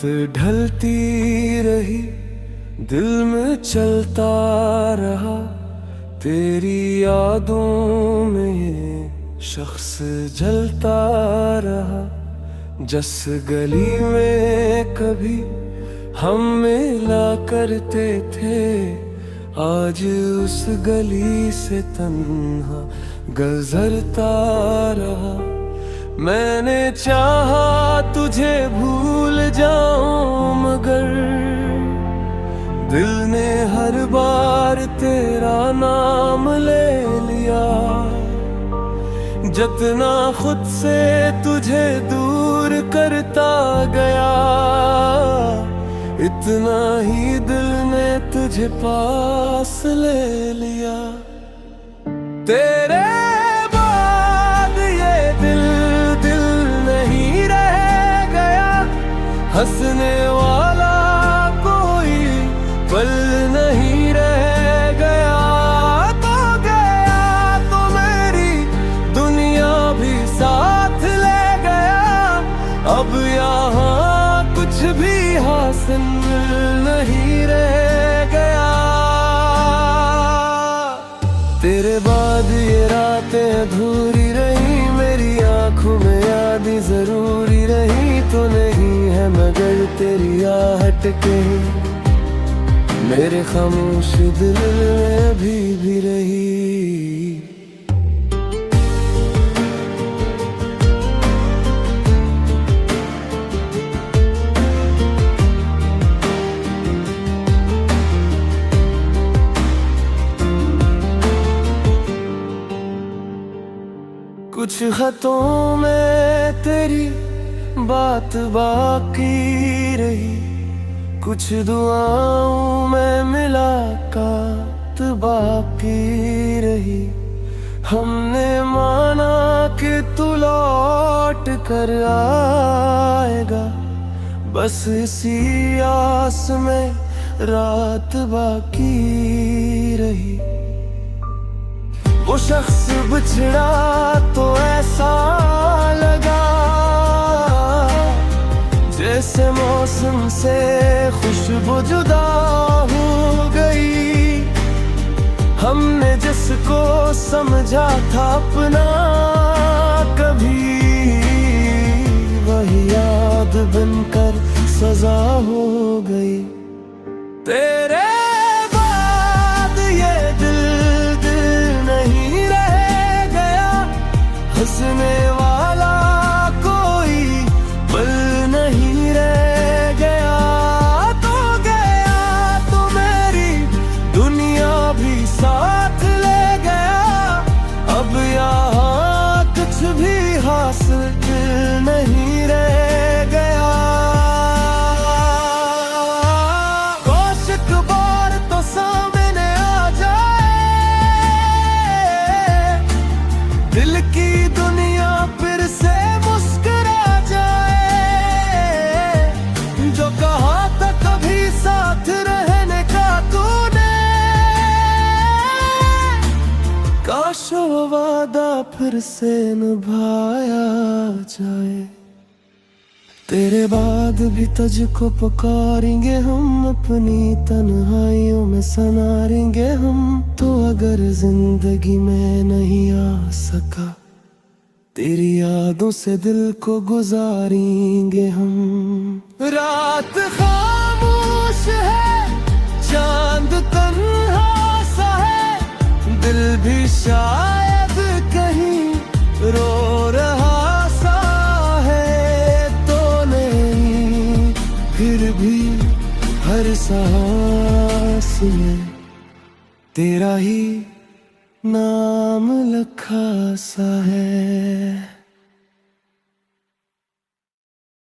रात ढलती रही, दिल में चलता रहा, तेरी यादों में शख्स जलता रहा। जिस गली में कभी हम मिला करते थे, आज उस गली से तन्हा गुजरता रहा। मैंने चाहा तुझे भूल जाऊं, मगर दिल ने हर बार तेरा नाम ले लिया। जितना खुद से तुझे दूर करता गया, इतना ही दिल ने तुझे पास ले लिया। तेरे बाद ये दिल नहीं रह गया, हंसने वाला कोई पल नहीं रह गया। तो गया तो मेरी दुनिया भी साथ ले गया, अब यहाँ कुछ भी हासिल नहीं रह गया। तेरे बाद ये रातें अधूरी रही, मेरी आंखों में यादें जरूरी रही। तो नहीं है मगर तेरी आहट कहीं मेरे खामोश दिल में अभी भी रही। कुछ खतों में तेरी बात बाकी रही, कुछ दुआओं में मुलाकात बाकी रही। हमने माना कि तू लौट कर आएगा, बस इसी आस में रात बाकी रही। वो शख्स बिछड़ा तो ऐसा लगा, जैसे मौसम से खुशबू जुदा हो गई। हमने जिसको समझा था अपना कभी, वही याद बनकर सजा हो गई। तेरे बाद ये दिल नहीं रह गया, हंसने वाला कोई पल नहीं रह गया। तो गया तो मेरी दुनिया भी साथ ले गया, अब यहाँ कुछ भी हासिल नहीं रह गया। कौशिक बार तो सामने आ जाए, दिल की दुनिया फिर से मुस्कुरा जाए। जो कहा था कभी साथ रहने का तूने, काश वो वादा फिर से निभाया जाए। तेरे बाद भी तुझको पुकारेंगे हम, अपनी तन्हाइयों में सनारेंगे हम। तो अगर जिंदगी में नहीं आ सका, तेरी यादों से दिल को गुजारेंगे हम। रात खामोश है, चांद तन्हा सा है, दिल भी शायद कहीं रो रहा सा है। तो नहीं फिर भी हर सांस में तेरा ही नाम लिखा सा है।